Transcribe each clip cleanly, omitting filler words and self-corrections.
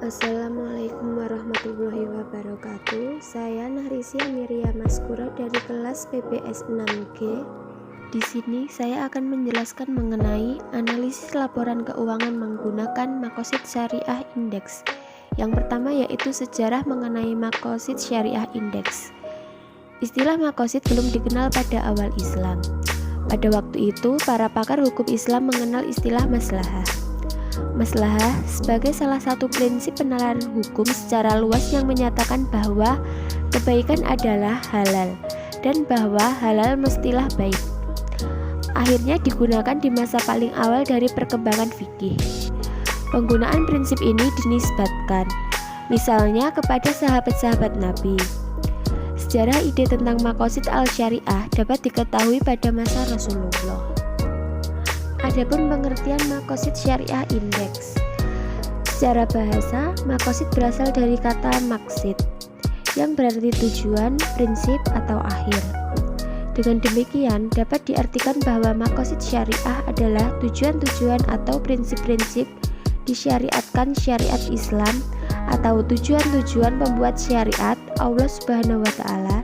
Assalamualaikum warahmatullahi wabarakatuh. Saya Nahrisia Miria Maskura dari kelas PPS 6G. Di sini saya akan menjelaskan mengenai analisis laporan keuangan menggunakan Makosid Syariah Index. Yang pertama yaitu sejarah mengenai Makosid Syariah Index. Istilah Makosid belum dikenal pada awal Islam. Pada waktu itu, para pakar hukum Islam mengenal istilah maslahah. Maslahah sebagai salah satu prinsip penalaran hukum secara luas yang menyatakan bahwa kebaikan adalah halal dan bahwa halal mestilah baik. Akhirnya digunakan di masa paling awal dari perkembangan fikih. Penggunaan prinsip ini dinisbatkan misalnya kepada sahabat-sahabat Nabi. Sejarah ide tentang Makosid al-Syariah dapat diketahui pada masa Rasulullah. Adapun pengertian Makosid Syariah Index. Secara bahasa, makosid berasal dari kata maksid, yang berarti tujuan, prinsip, atau akhir. Dengan demikian, dapat diartikan bahwa makosid syariah adalah tujuan-tujuan atau prinsip-prinsip disyariatkan syariat Islam atau tujuan-tujuan pembuat syariat Allah Subhanahu wa Ta'ala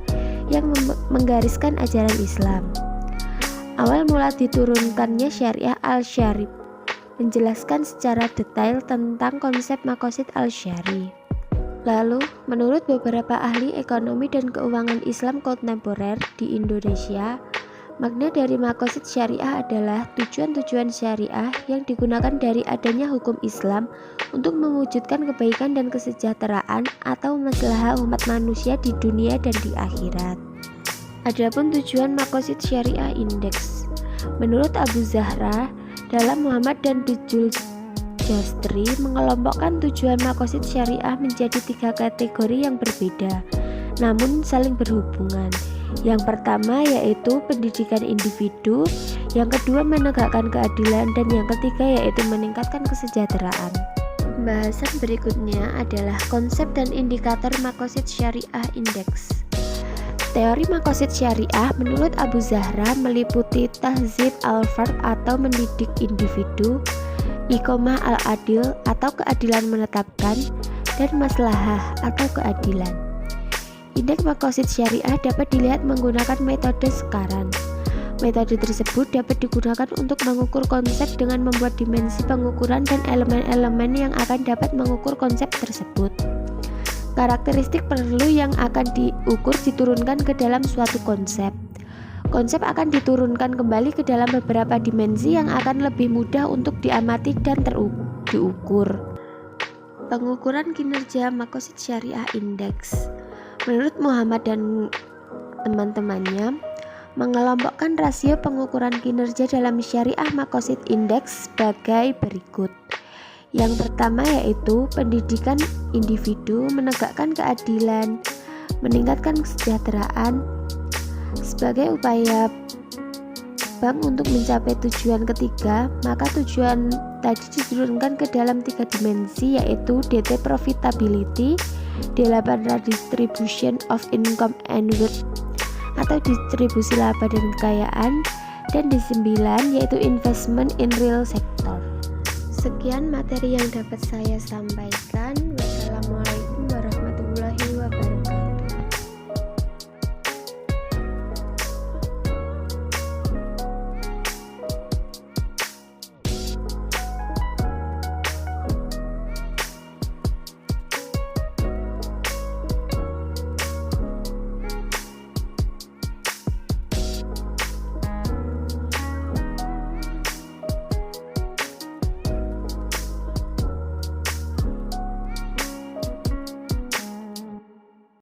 yang menggariskan ajaran Islam. Awal mula diturunkannya Syariah Al-Syarif menjelaskan secara detail tentang konsep Makosid Al-Syari. Lalu, menurut beberapa ahli ekonomi dan keuangan Islam kontemporer di Indonesia, makna dari Makosid Syariah adalah tujuan-tujuan syariah yang digunakan dari adanya hukum Islam untuk mewujudkan kebaikan dan kesejahteraan atau maslahah umat manusia di dunia dan di akhirat. Adapun tujuan Makosid Syariah Index, menurut Abu Zahra dalam Muhammad dan Dujul Jastri mengelompokkan tujuan Makosid Syariah menjadi 3 kategori yang berbeda, namun saling berhubungan. Yang pertama yaitu pendidikan individu, yang kedua menegakkan keadilan, dan yang ketiga yaitu meningkatkan kesejahteraan. Pembahasan berikutnya adalah konsep dan indikator Makosid Syariah Index. Teori Makosid Syariah menurut Abu Zahra meliputi tahzib al-fard atau mendidik individu, iqomah al-adil atau keadilan menetapkan, dan maslahah atau keadilan. Indeks Makosid Syariah dapat dilihat menggunakan metode sekarang. Metode tersebut dapat digunakan untuk mengukur konsep dengan membuat dimensi pengukuran dan elemen-elemen yang akan dapat mengukur konsep tersebut. Karakteristik perlu yang akan diukur diturunkan ke dalam suatu konsep. Konsep akan diturunkan kembali ke dalam beberapa dimensi yang akan lebih mudah untuk diamati dan diukur. Pengukuran kinerja Makosid Syariah Index. Menurut Muhammad dan teman-temannya, mengelompokkan rasio pengukuran kinerja dalam Syariah Makosid Index sebagai berikut. Yang pertama yaitu pendidikan individu, menegakkan keadilan, meningkatkan kesejahteraan. Sebagai upaya bank untuk mencapai tujuan ketiga, maka tujuan tadi diturunkan ke dalam 3 dimensi yaitu DT Profitability, D8 Redistribution of Income and Wealth atau distribusi laba dan kekayaan, dan D9 yaitu Investment in Real Sector. Sekian materi yang dapat saya sampaikan. Wassalamualaikum